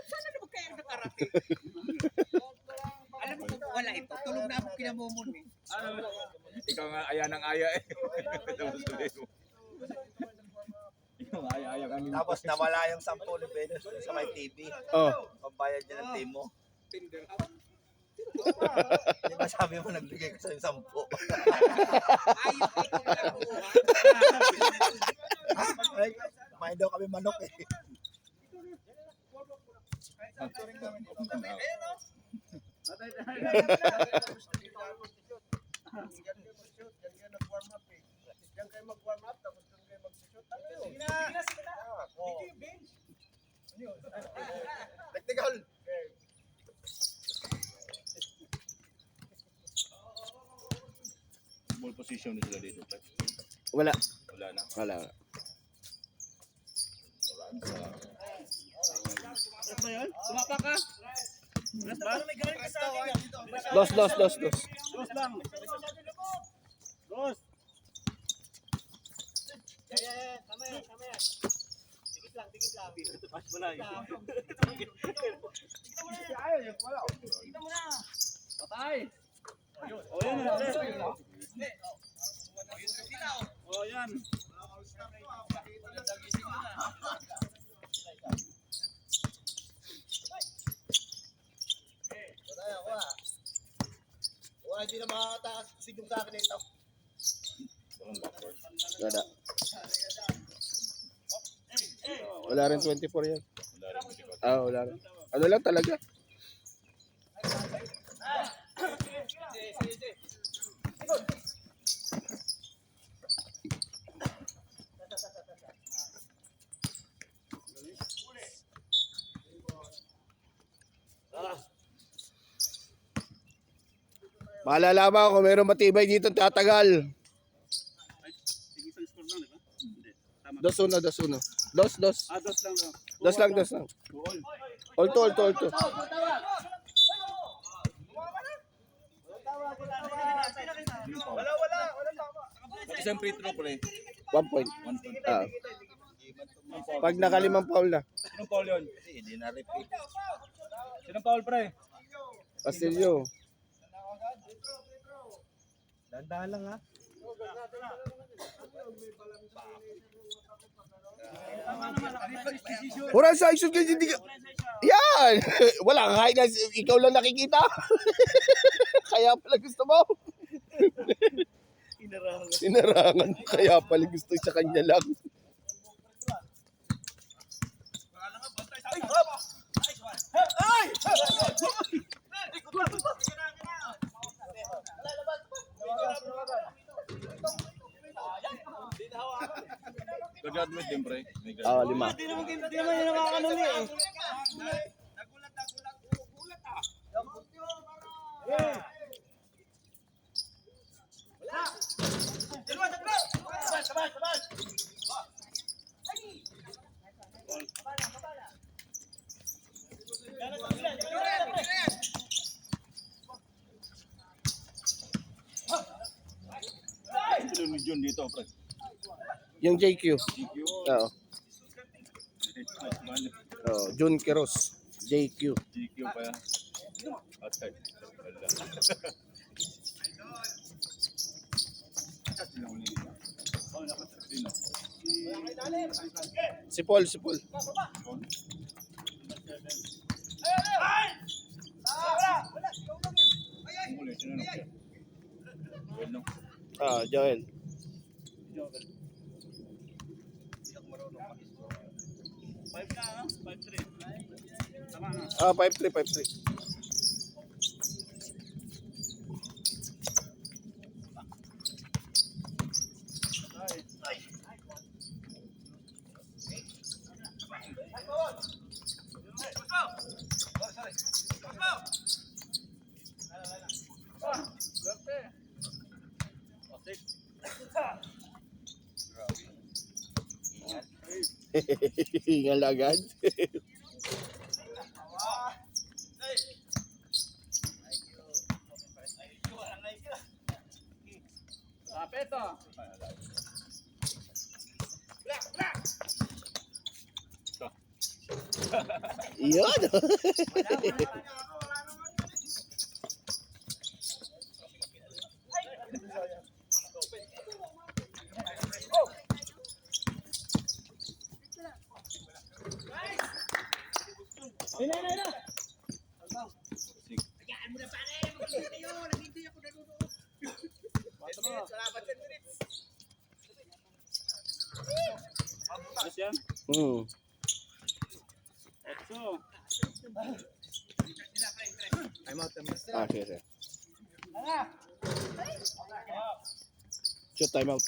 Sana naman kaya nakarating? Alam mo kung wala ito, tulog na ako kinamumon eh. Ikaw nga aya ng aya eh. Tapos sabihin mo. Ikaw nga aya kami. Tapos nawala yung 10 ni Venus sa may TV. Oh. Pambayad niya ng team mo. Di ba sabi mo nagbigay ko sa yung 10? Ayos ito na ako. Ay, kumain daw kami manok eh. Technical. Ball position na sila dito. Wala. Wala na. Wala. Sumapa ka? Dos. Dos lang. Dos. Tama yan. Tikit lang. Pas mo na yun. Patay. O yan. O yan. Wala, hindi na makakatakas sigong sa akin ito. Wala. Wala rin 24 yan. Wala rin. Ano lang talaga? Malalaman kung mayroong matibay dito tatagal. Isang score lang, di ba? Hindi. Tama. 2-1. Dos. Dos lang. Dos lang. Alto. Wala tama. Isang free throw pre. 1 point. Pag nakalimang foul na. Sinong foul yun? Hindi na repeat. Sinong foul pre? Castillo. Dandahan lang ha. Oras sa isun kayo hindi ka... Yan! Wala kang kahit na ikaw lang nakikita. Kaya pala gusto mo. Sinarangan mo. Kaya pala gusto sa kanya lang. Graduate din pre. 5. Hindi naman yung nakakanuli eh. Sino ni John dito pre? Yung JQ. Oo. Jun Queros. JQ. GQ pa yan. Outside. Wala. Sino? Si Paul. Joel. Five na, 5-3. Tama na. 5-3. Hingal agad. Tapeto. Yun. Hayaan mo na pare. Mag-isip kayo. Naghintay ako nanonood. 10 minutes. Salamat 10 minutes. Ayos yan. Hmm. 8. Ah, sige, sige. Shoot, time out.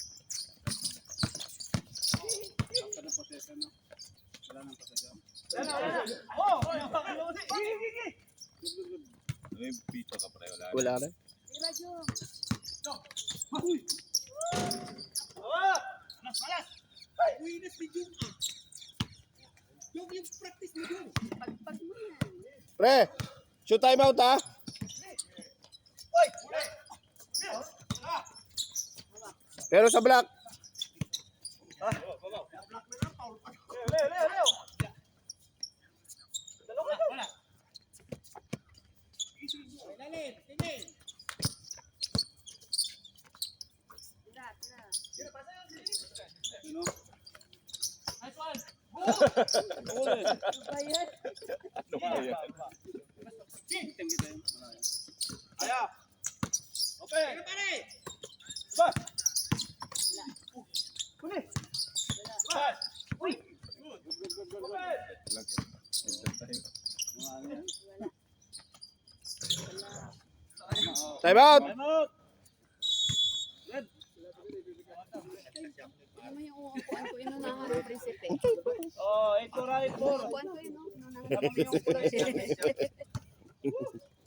May pito ka pa rin. Wala na. Winners ni Jung. Yung practice ni Jung. Pre, shoot time out ha. Pero sa black. Lalim. Tingin. Ano ba yan? Aya. Okay. Pero pare. Ba. Kuni. Ba. Uy. Time out. Time out. Ano yung uupuan ko, inunahan ng prinsipe. Oh, 8 right 4. Uupuan ko yun, no? Inunahan ng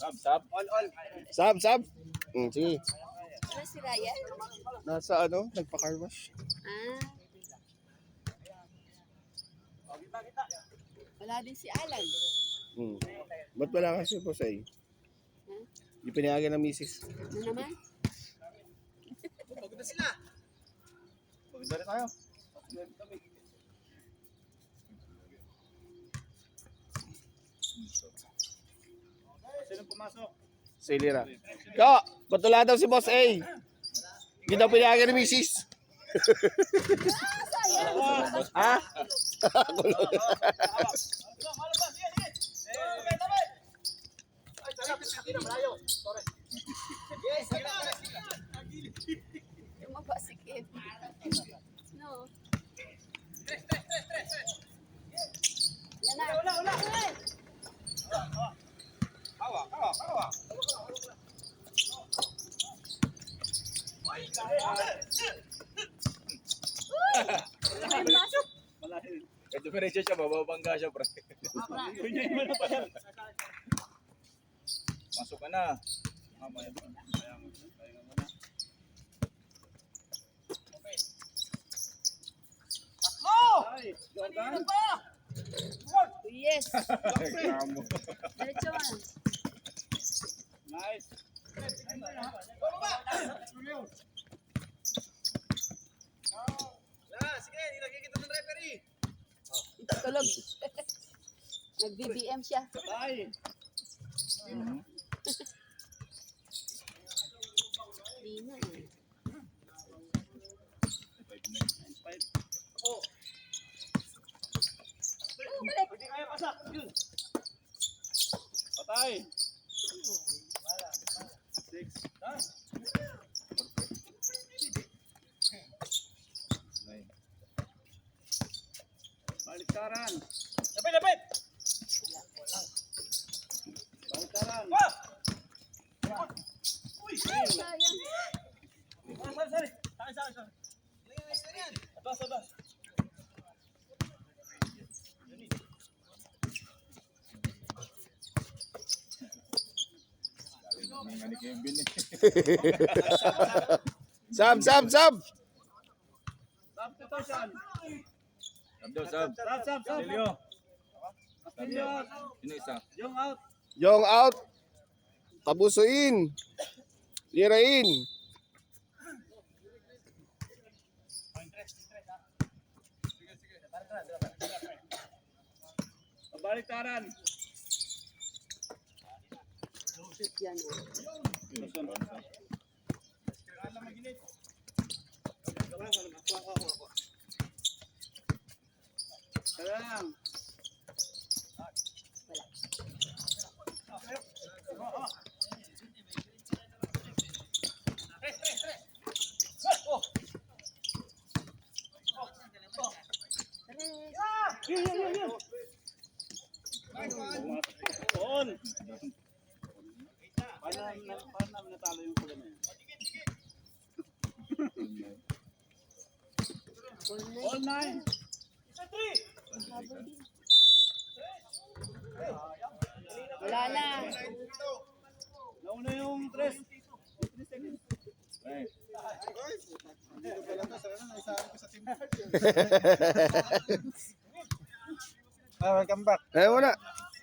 Sab. Sab, sab. Sige. Ano si Ryan? Nasa ano, nagpa-car wash. Ah. Wala din si Alan. Ba't wala kasi po sa'yo? Di pinayagan ng misis. Ano naman? Pagod na sila. Pagdala tayo. Sino pumasok? Si Lira. Ko, ba't wala daw si Boss A? Hindi daw pinayagan ng misis. Ha? Tumaba si Kim. No. Wala. Medyo diretso siya, bababangga siya, pre. Masok ka na. Mamaya. Yes. Kamo. Diretso man. Nice. Sige, nilagay kita ng referee. Tulog. Nag-BBM siya. Ay. Di na eh. Hindi kaya pasak. Yun. Patay. 6. Baliktaran. Lapit. Baliktaran. Uy! Sayang. Sorry. Abas. Nga ni Kevin eh. Sab. Substitution. Sab daw, sab. Sub. Silio. Castillo. Sino isa? Yung out. Yung out. Tabusuin. Lirain. Baliktaran. Shoot yan. Salang. On. Paano natalo yung pula na yun? All nine. Wala na. Nauna yung 3. 3 seconds. Welcome back. Eh, wala.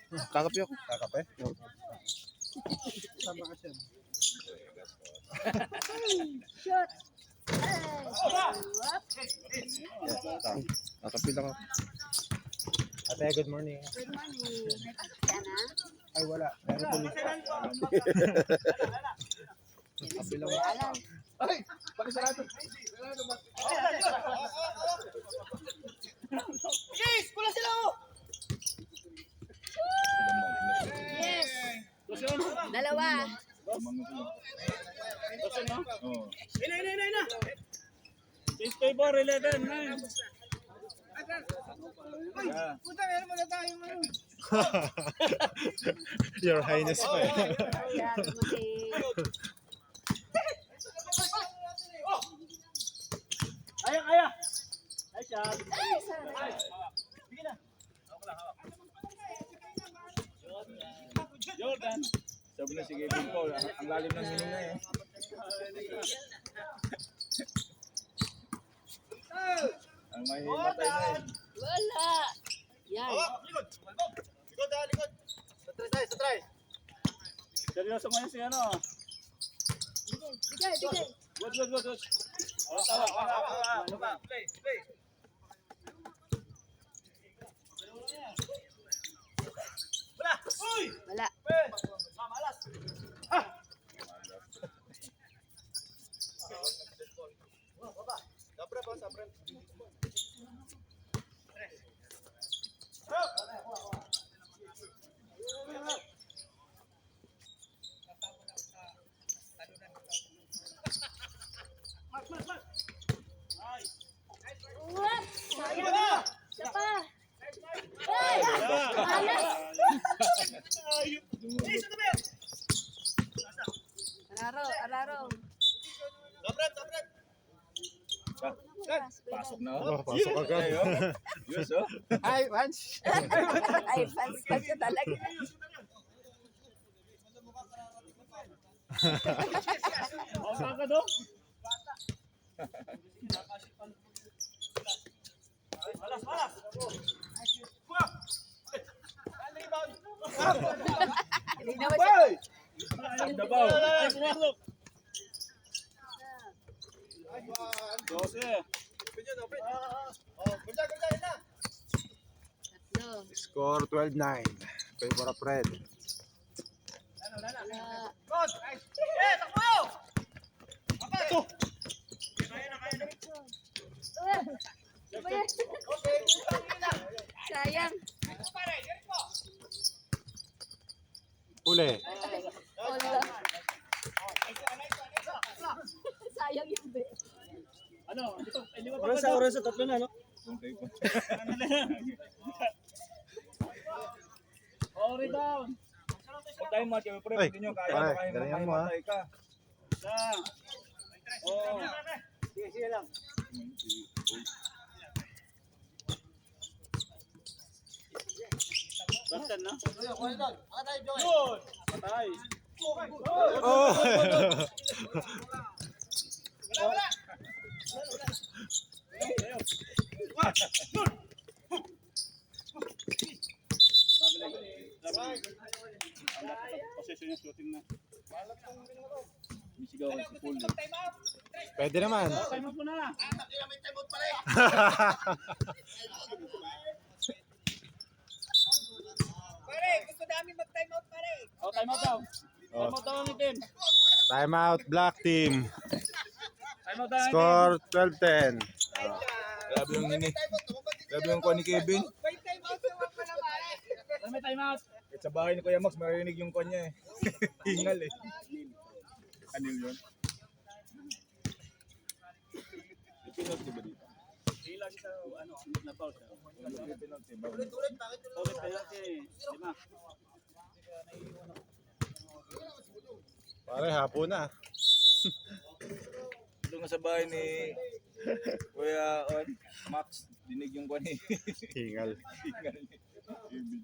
Kakapi ako. Kakape? Shoot. Ay. Kakapi lang ako. Ate, good morning. Good morning. May pasok ka na? Ay, wala. Meron po. Kakapi lang Wala lang. Ay! Pakisarado. Yes! Pula sila oh! Yes. Tusyon. Dalawa. Tusyon no? Oo. Ina! Change favor, 11, 9. Puta, meron mo na tayong ano. Your Highness pa eh. Kaya dumating. Kaya. Ay, shot. Ay, sorry. Jordan. Sabi na si Kevin Paul, ang lalim ng hininga eh. Ang mahimatay na eh. Wala. Yan. Likod ha, likod. Sa try. Seryoso ngayon si ano. Bigay. Good. Oh, tawa. Play. Wala. Sabra pa, sabra. What? Sayang. Isa pa. Ay! Malas. Araro. Pasok na Oh, ako. pasok agad. Yes, oh. Hi, Vance. Ay, fans ka talaga. Oh, saka do. Malas. Hindi naman siya. Ang dabaw. Ay, pumasok. 12. Oh, ganda na. Tatlo. Score 12-9. Favor of red. Wala. Ano ba yan? Sayang. Uli. Wala. Sayang yung bet. Ano? Hindi mo pa Oras sa tatlo na, no? Puntay pa. Oh, rebound. Huwag tayong mga chemi, pre. Ay, Hindi nyo kaya pare, makain galingan mo, ha? mahimatay ka. Lang. Oh. Sige lang. Basta na. Yun! Patay. Oh! Position yung shooting na. Misigaw si Paul. Pwede naman. Time out mo na. namin mag-time out pare. Oh, time out daw. Time out daw ang itim. Time out, black team. Time out daw ang itim. Score 12-10. Grabe yung ini. Grabe yung kuha ni Kevin. May time out naman pala pare. May time out. Kahit sa bahay ni Kuya Max, marinig yung kuha niya eh. Hingal eh. Anil yun. May penalty ba dito? Ilan sa ano, na foul siya. May penalty ba? Ulit penalty. Lima. Pare, hapon na. Doon nga sa bahay ni Kuya Max, dinig yung kuha ni Hingal. Hingal ni Kevin.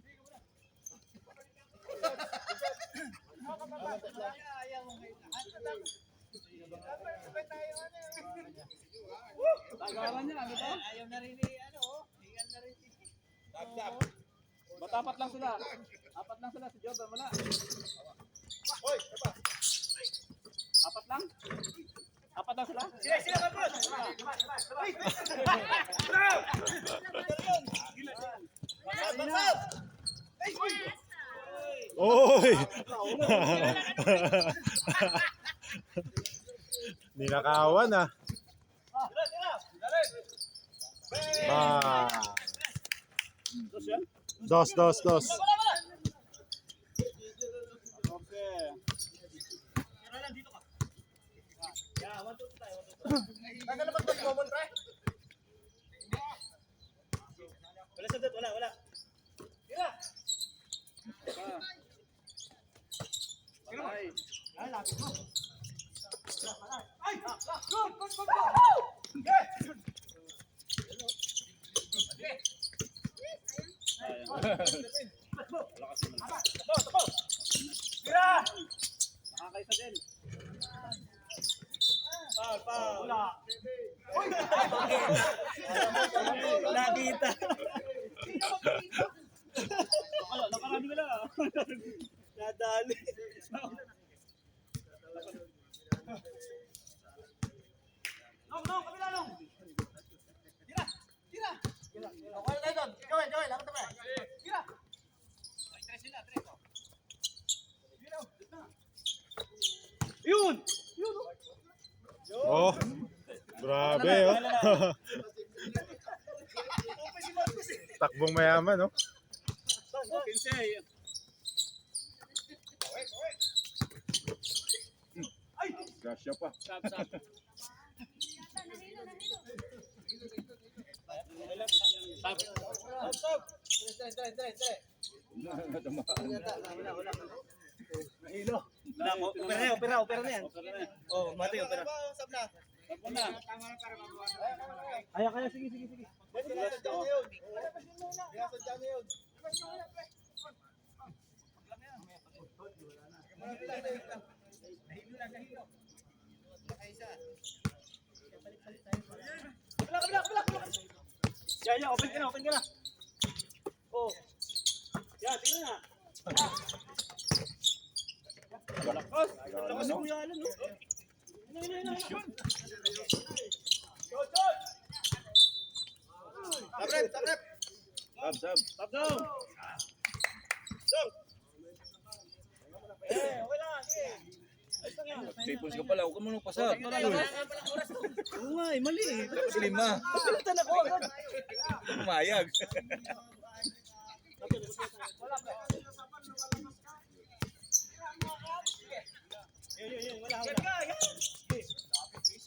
Tagalan niya, ano to? Ayaw na rin ano, hingal na rin. Batapat lang sila. Apat lang sila si Jordan wala. Apat lang? Apat lang sila? Sila ba bro? Oy! Ninakawan ah. Dos. Okay. Wala sa dot, wala. Patay. Nakakaisa din. Wala. Nakita. Nakarami ka lang. Nadali. No, kabila no. Tira. Okay na doon. Joel, lakad na. Tira. Tres sila. Yun! Oh. Grabe oh. Takbong mayaman oh. Kinsey. Gasya pa. Sab. Opera na yan. Oh, mati opera. Sab na. Kaya, sige. Ya, open ka na. Oh. Ya, tingnan na. Lakas. Lakas si Kuya Alan, no? Ina. Sab. Stop down. Okay lang. Sige. Ayos lang yan. Tipos ka pala, huwag ka muna pasab. Oo nga, mali eh. Tapos lima. Palitan ako agad. Umayag.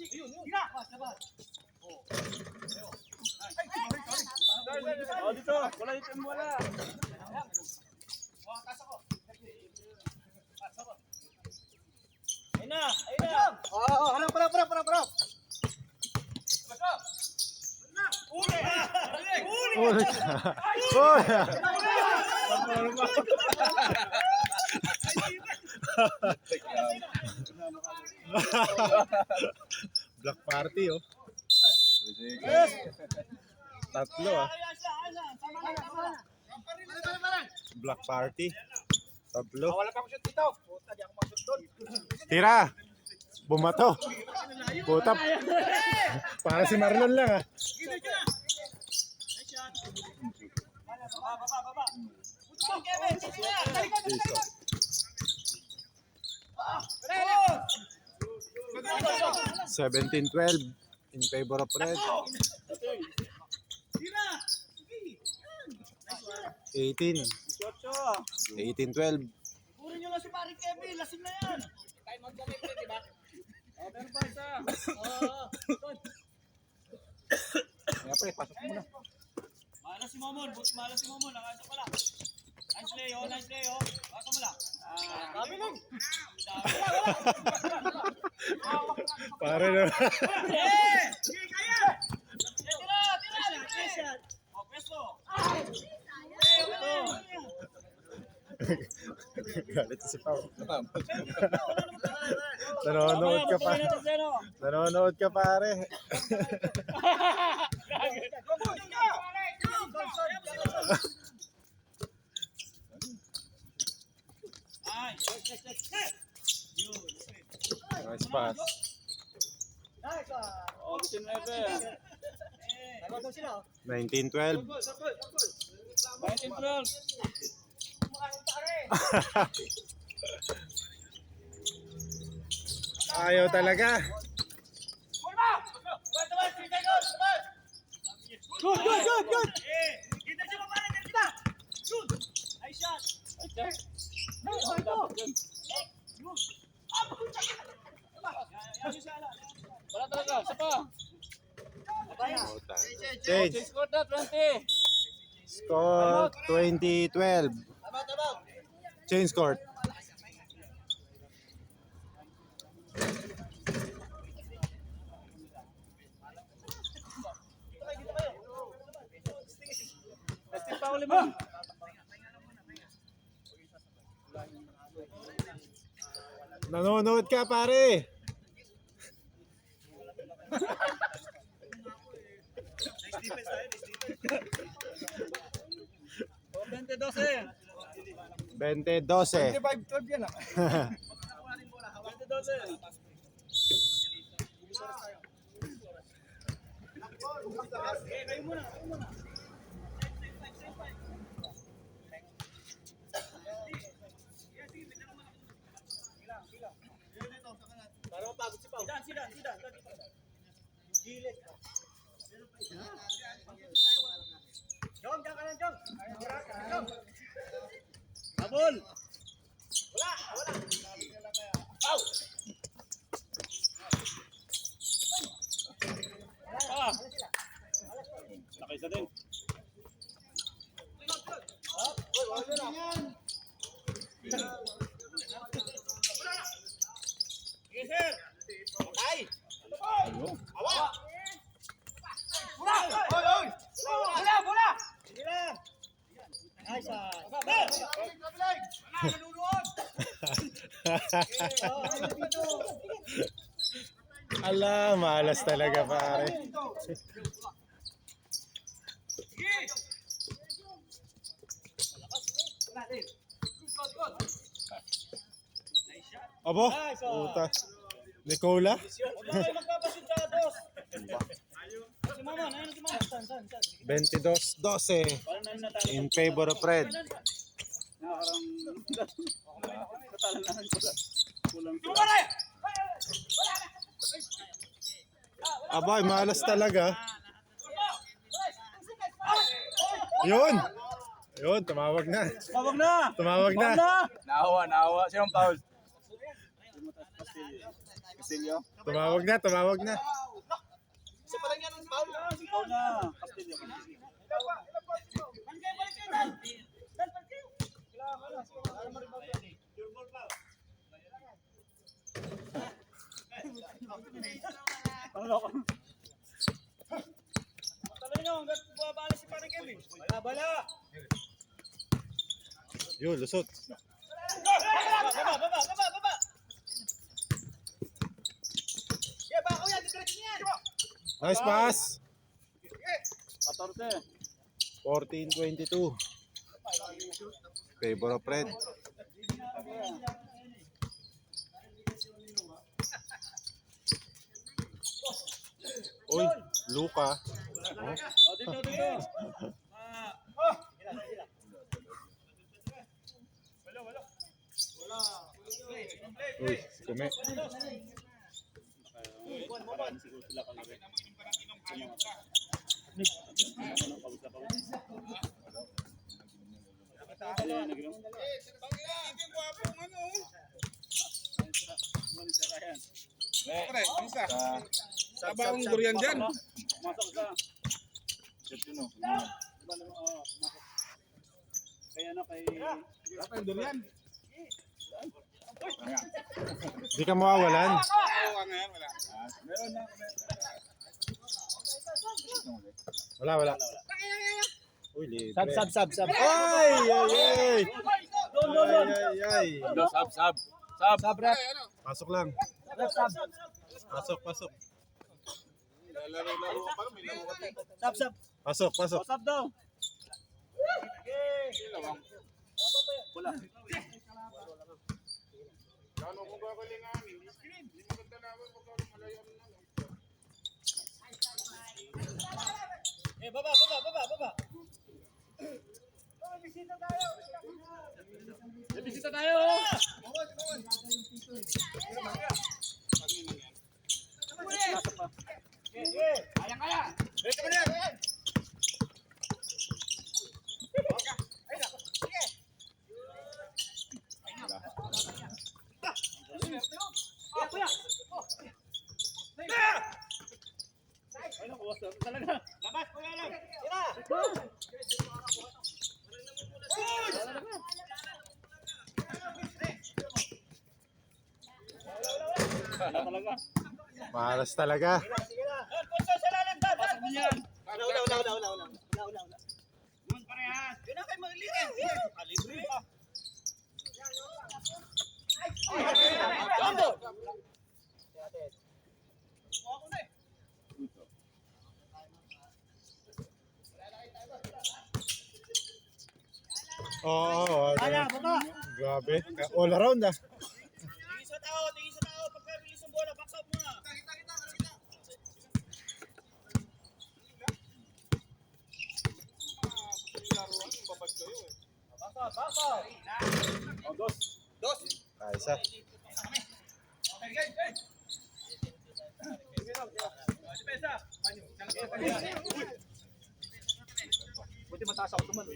Yun. Wala. Oh, dito. Wala dito. Wala. Ayun na. Oo, harap. Ulit. Oy. Black party oh. Tatlo ah. Black party. Tatlo. Wala pa ako shoot dito. Puta, di ako mag-shoot doon. Tira. Bumato. Puta. Para si Marlon lang ah. Baba. Jason. 17-12 in favor of Red. 18. 18-12. Puro nyo lang si Paring Kevin, lasing na yan. Tayo mag-gamit rin, di ba? Meron pa isa. Kaya pre, pasok mo na. Malas si Momon, buti malas si Momon, nakasa pala. Nice play, oh, nice play, oh. Pasok mo lang. Dami lang. Pare na. Sige, kaya! Tira! Oh, pwesto! Galit si Pao. Nanonood ka pa. Nanonood ka pare. Nice pass. Oh, 19-12. 19-12. Ayaw talaga. Good! Kita siya pa rin, kita! Good! Nice shot! Wala talaga, isa pa! Change. Score na, 20! Score 20-12. Change court. Testing pa ulit mo! Nanonood ka pare. Nice defense tayo, nice defense. 20-12. 20-12. 25-12 yan ah. 20-12. Kayo muna. Para mapagod si Pao. Sidan. Gilid. Jong, diyan ka lang, Jong. Abol. Wala. Pao. Nakaisa din. Sige, sir. Ay! Awa! Bola! Sige lang. Nice. Nanunood! Ala, malas talaga pare. Abo, puta. Nicola? Huwag na kayo magpapasintados. Si Mama, ayun si Mama. San? 22-12 Parang nahin na tayo. in favor of Red. Abay, malas talaga. Yun! Yun, tumawag na. Tawag na! Tumawag na. Naawa. Sinong foul? Castillo? Tumawag na. Isa pa lang yan ang foul. Ikaw na. Castillo. Talay nyo, hanggat bumabala si Parang Kevin. Bala! Yun, lusot. Baba! Yeah, bako yan, diretso yan! Nice pass. 14. 14-22. Favor of Red. Uy, Luka. Oh, dito. Uy, kumi. Sabang durian dyan. Apa yung durian? Di ka mawawalan. Oo, ngayon wala. Meron na. Wala. Uy, libre. Sab. Ay, ay, ay. Ay. Sab. Sab, rep. Pasok lang. Rep, sab. Pasok. Laro-laro pa. May laro ka. Sab. Pasok. Sab daw. Ano kung gagalingan? Hindi maganda naman pag malayo na. Baba. May bisita tayo. Malas talaga. Oo. Grabe. All around ah. Tingin sa tao. Pagka-release ng bola, box out muna. Isa. Buti mataas ako tuman.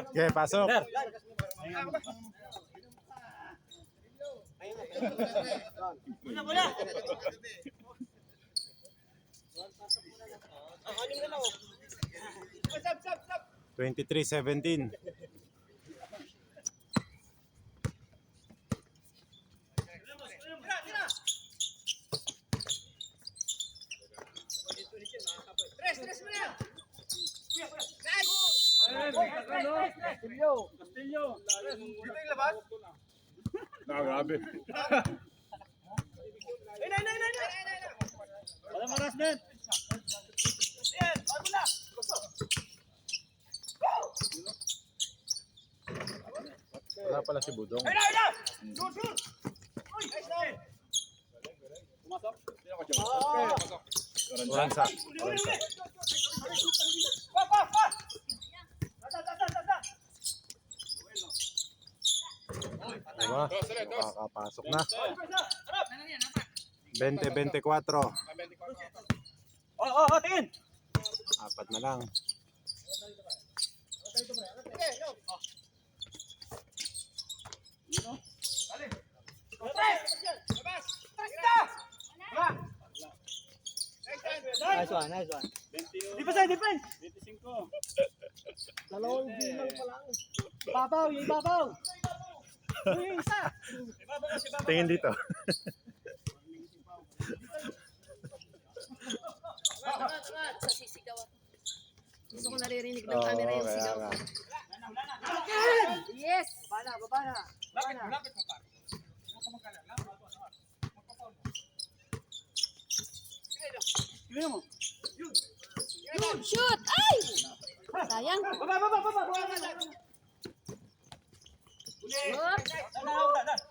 Okay, pasok. Bola. 23-17. Castillo. Grabe. Walang harassment. Wala pala si Budong. Oransa. Diba? Makakapasok na. 20-24. Tingin. Apat na lang. Nice one. Defense. 25. Dalawang bilang pa lang. Ibabaw. Yung isa. Tingin dito. Sisigaw ako. Gusto ko naririnig ng camera yung kaya sigaw nga. ko. Yes! Baba na. Lapit mo pa. Huwag ka magkalala. Tingnan mo. Yun, shoot! Ay! Sayang. Whoop.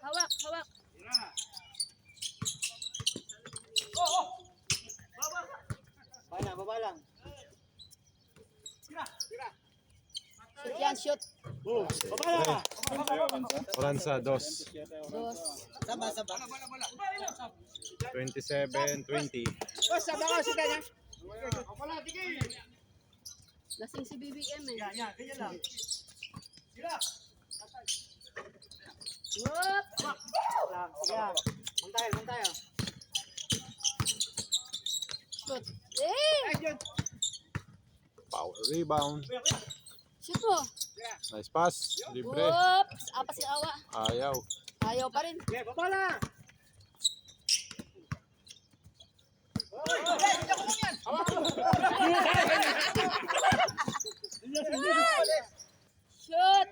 Hawak, hawak. Baba lang. Shoot yan, shoot. Baba lang. Oransa, 2. Dos. Saba. 27-20. Boss, sabi ko si Kanya. Lasing si BBM eh. Yan, ganyan lang. Whoop! Sige. Muntayo. Shoot. Eh! Power rebound. Shoot mo. Nice pass. Libre. Whoops! Apa si Awa. Ayaw. Ayaw pa rin. Okay, baba lang. Shoot!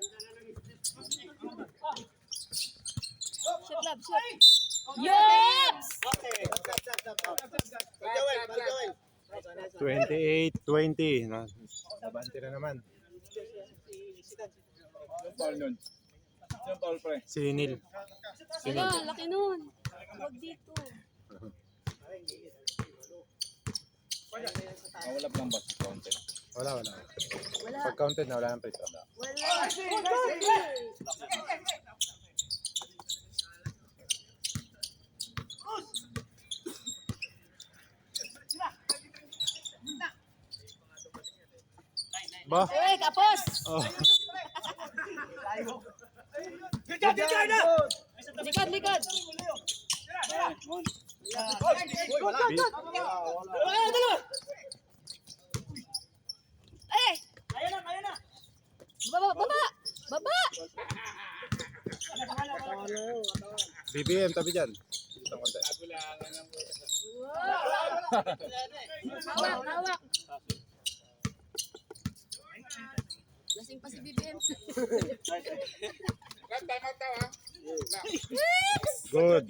Shoot, love, shoot. Yes! Okay. Balik. 28-20. Nabante na naman. Yung foul nun. Yung foul, pre. Sinil. Wala, laki nun. Huwag dito. Wala pa lang ba sa counter? Wala. Wala. Pag counted na, wala ng free throw. Wala. Ba? Eh, kapos! Oh. Likod! Eh! Ayan na. Baba! BBM, tabi dyan. Dito konti. Hawak! Lasing pa si BBM. Good.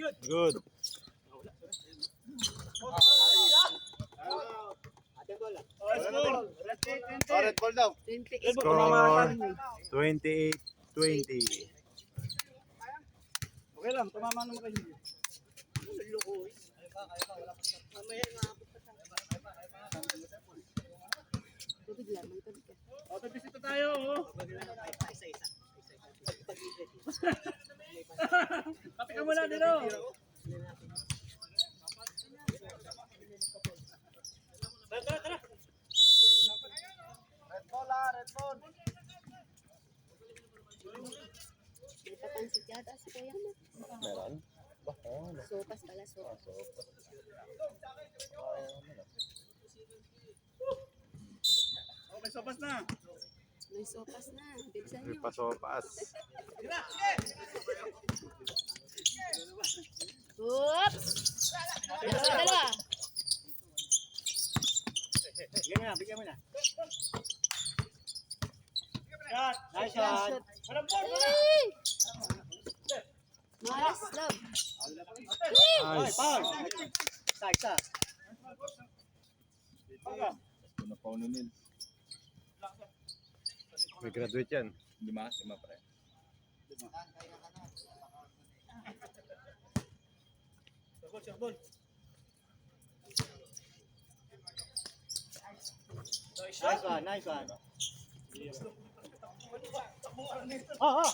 Red ball daw. 28. Score 28-20. Okay lang, tumama naman kayo. Tubig lang, may tubig ka. Bisita tayo, oh. Kape ka muna dito. Tara. Red ball. May papansit yata si Kuya mo. Meron? Ba? Sopas pala, sopas. Oh, may sopas na. May sopas na. Bilisan May nyo. pasopas. Oops! Dalawa. Bigyan mo na. Shot. Nice shot. Walang ball. Hey! Malas, love. Nice. Foul. Isa. Ano foul nun yun? May graduate yan. 5 pre. Ball. Nice one. Oh.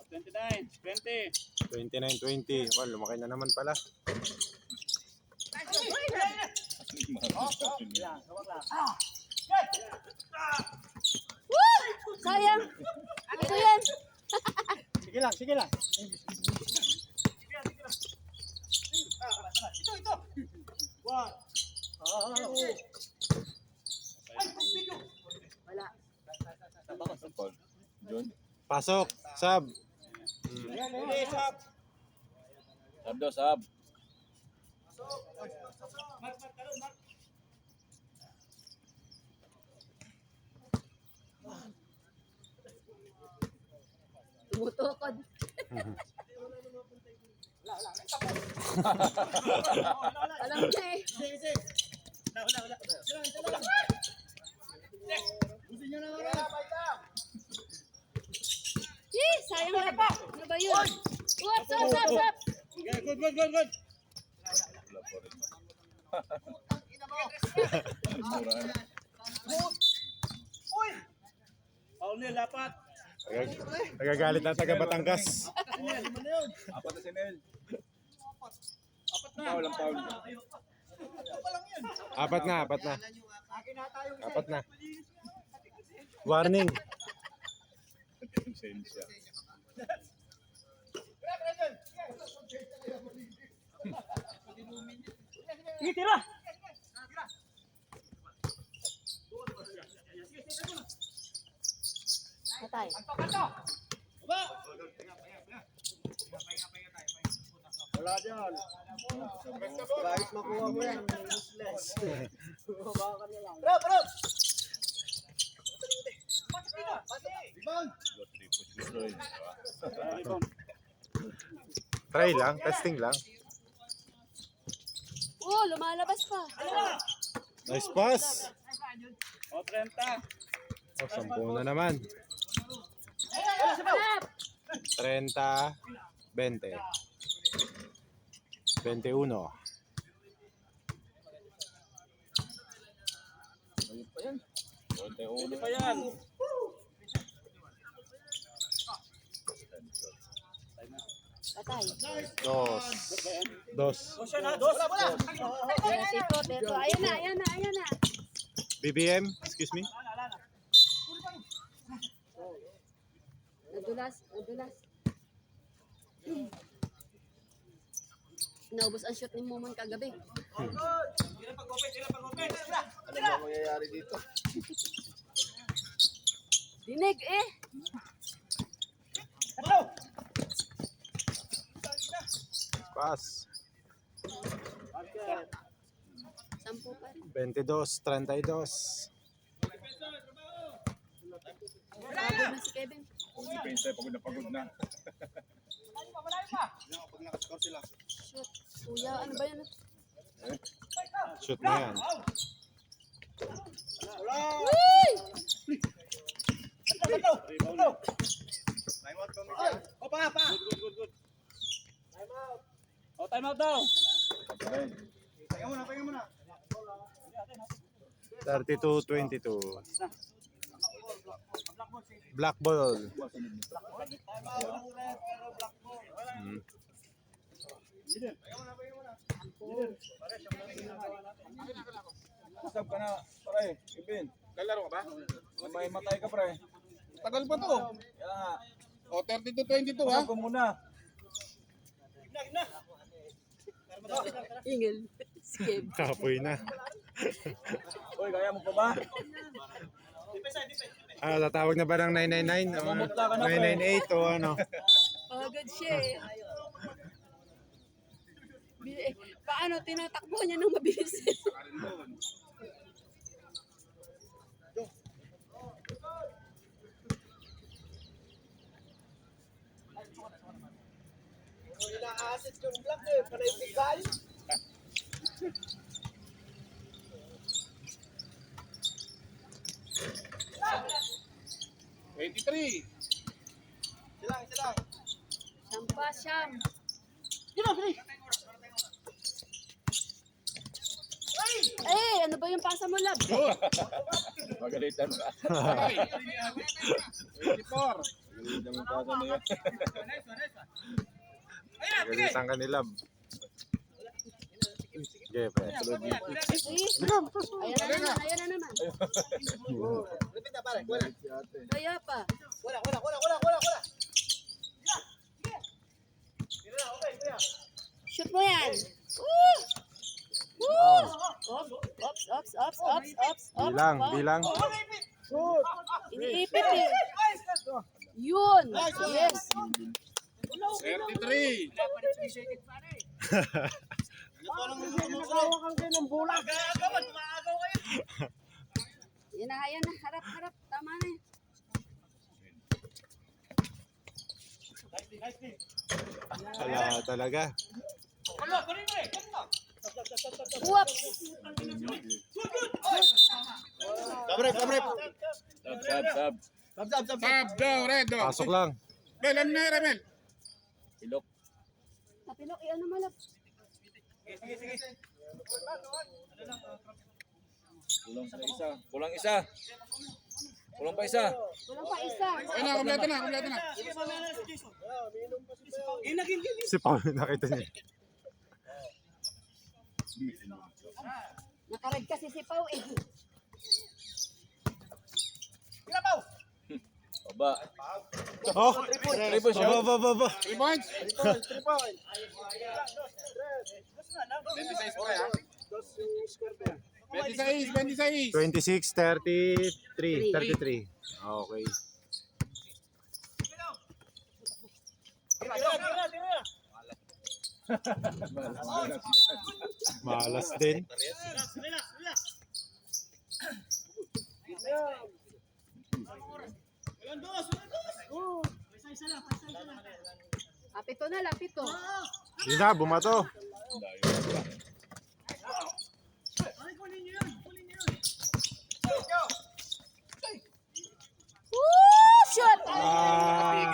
29, 20. 29-20. Well, lumaki na naman pala. Woo! Sayang. Ito yan. Sige lang. Ito. One. Wala. Ano foul? John? Pasok. Sab. Sab daw, sab. Tumutukod. Alam mo na eh. Sayang lang. Ano ba yun? What's up? Good. Paul, lapat. Nagagalit na taga Batangas. Apat na si Nel. Paul ang Paul. Apat na. Warning. Lisensya. Sige, tira. Patay. Wala dyan. Kahit makuha mo yan, useless. Bro! Try lang, testing lang. Oh, lumalabas pa. Nice pass. O, 30. Oh, 10 na naman. Harap. 30, 20. 21. Hindi pa yan. Patay. Dos. O siya na, dos. Beto. Ayan na. BBM, excuse me. Nadulas. Naubos ang shoot ni Momon kagabi. Tira pag-open. Ano ba mangyayari dito? Dinig eh. Pass. 10 pa rin. 22, 32. Pagod na si Kevin. Si Pinsa, pagod na. Pag nakascore sila. Shoot. Kuya, ano ba yun? Shoot na yan. Uy! Time out kami dyan. Good. O, time out daw. Pahinga muna. 32-22. Black ball. Hmm. Masab ka na, pare. Ibin. Kalaro ka ba? May matay ka, pare. Tagal pa to. Kaya nga. O, 32-22 ha? Masab ko muna. Ingel. Si Kevin. Kapoy na. Uy, kaya mo pa ba? Tatawag na ba ng 999? O 998 o ano? Pagod siya eh. Paano tinatakbo niya ng mabilis eh. Ina-asset yung vlog eh. Panay bigay. Sila. Siyam. Eh, ano ba yung pasa mo, lab? Magalitan ba? 24. Magalitan mo pa sa niya. Galitan ka nila. Sige, pre. Ayan na naman. Repeat na pare. Wala. Kaya pa. Wala. Shoot mo yan. Woo! Woo! Ops. Bilang. Iniipit eh. Yun. Yes. 33. Yan na. Harap. Tama na. Nice. Wala talaga. Whoops! Sabrep. Sab daw, red daw. Pasok lang. Mel, ano na Ramel? Kapilok, ano malap? Kulang isa. Kulang pa isa. Walang pa isa. Okay na, kompleto na. Si Paul, nakita niya. Nakarag kasi si Pau eh. Baba. Oh! Triple shot. Baba. 3 points. 3 points. 26 pre ha. 26. 26, 33. Okay. Malas din. Pito na lang, pito. Yun na, bumato. Woo! Shoot! Ah,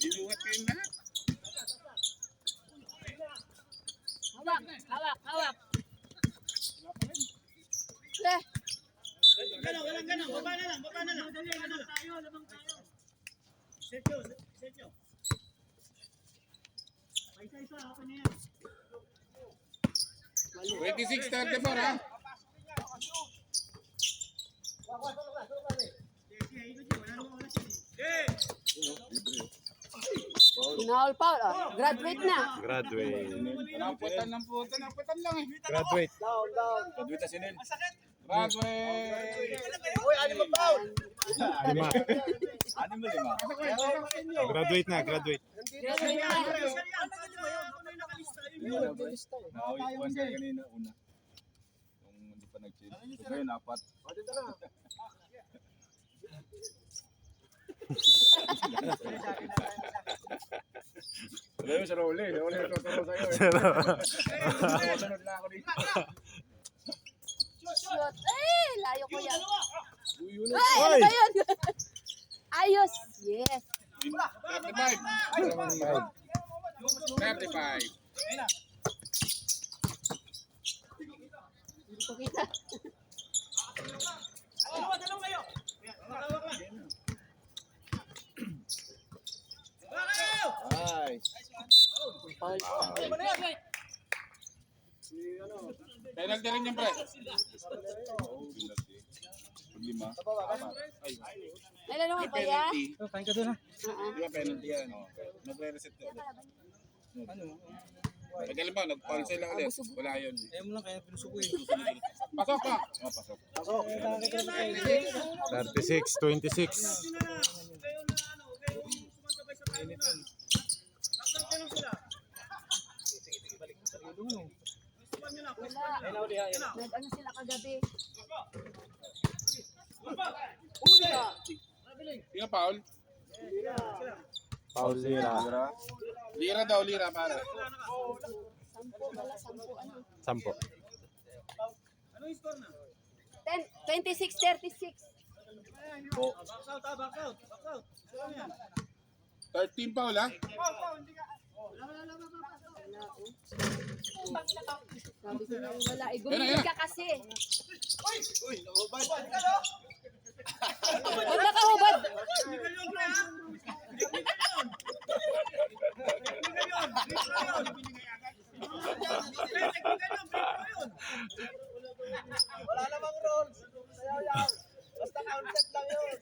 Diluhat kayo lahat. Hawak. Leh. Baba na lang. Lamang tayo. Sergio. Isa, ako na yan. 26-34 ha. Pinahol pa. Graduate na. graduate. Naputan lang eh. Graduate. Graduate na si Nel. Graduate. Uy, ano ba foul? 5. Graduate na, graduate. Nakawit ko siya kanina una. Kung hindi pa nag-chill. So ngayon, 4. Sabi mo sa Rolly. Rolly ito sa'yo eh. Sunod lang ako dito. Shoot. Eh, layo ko yan. Uy, Ay, ano ba yun? Ayos. Yes. 35. 35. Hindi ko kita. Ay. Penalty rin yung pre. Lima. Ay, lalo ka pa yan? Penalty. Di ba penalty yan? Nagre-reset ka ulit. Pag alam ba, nag-foul sila ulit. Wala yun. Ayaw mo lang kaya pinusuko eh. Pasok pa. Pasok. 36, 26. Wala. Nag-ano sila kagabi. Yung foul. Paul Lira. Lira daw, lira para. 10, wala 10 ano. 10. 26, 36. 13 foul ha. Sabi ko lang wala. Yan Gumilid na. ka kasi. Huwag nakahubad. Wala namang rules. Sayaw-yaw. Basta concept lang yun.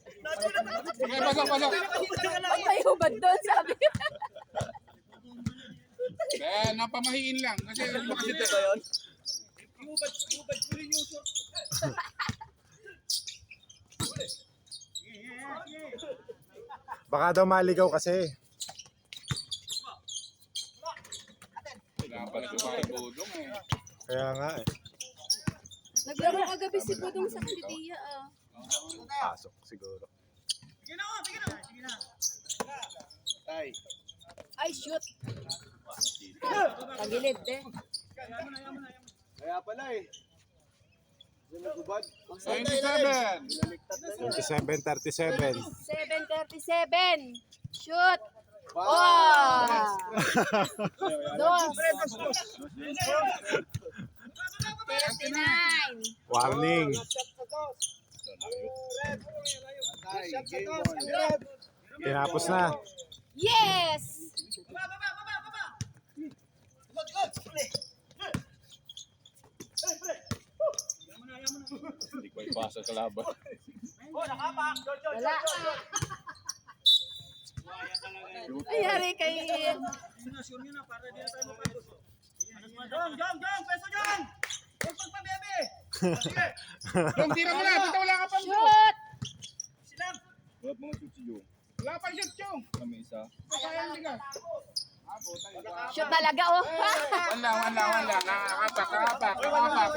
Okay, pasok. Huwag may hubad doon, sabi ko. Kaya napamahiin lang. Kasi Dito ba yun? Baka daw maligaw kasi. wala pala si Budong eh. Kaya nga eh. Naglaro kagabi si Budong sa Kalidia ah. Pasok siguro. Sige na. Tay. Ay, shoot. Tagilid, eh. Kaya pala eh. Yung nagubad. 27. 27-37. 7:37. Shoot. Wow! Dos. 39. Warning. Tay, game on. Tinapos na. Yes! Hindi ko ipasa sa laban. Wala. Ay, hari kay... Yung tira mo na, dito wala ka pang Shoot! Wala mga shoot si Joe. Wala pang shoot yung. Kami isa. Sayang din ka. Shoot talaga, oh. Wala. Nakapak. Wala,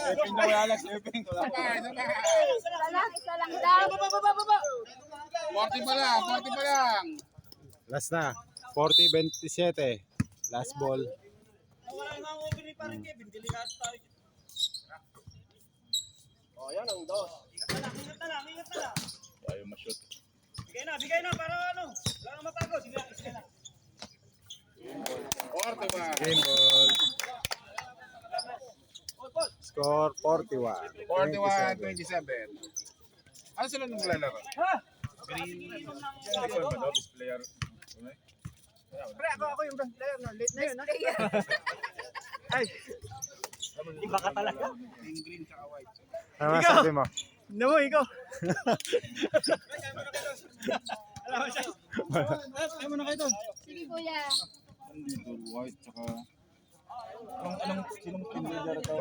stepping na wala, stepping. Wala. Isa lang daw. 40 pa lang. Last na. 40-27. Last ball. Oh, yan ang dos. Ayaw ma-shoot. Bigay na, para ano. Wala nang matago. Sige na. 40 ba? Game ball. Score 41. 41-27. Ano sila nung lalaro? Ikaw ba daw, best player? Okay. Pre, ako yung best player na. Late na yun, ha? Ay. Iba ka talaga. Green tsaka white. Ano masabi mo? No, ikaw. Ayaw mo na kayo doon. Sige, kuya. Dito, white, tsaka... Anong sinong team leader ito?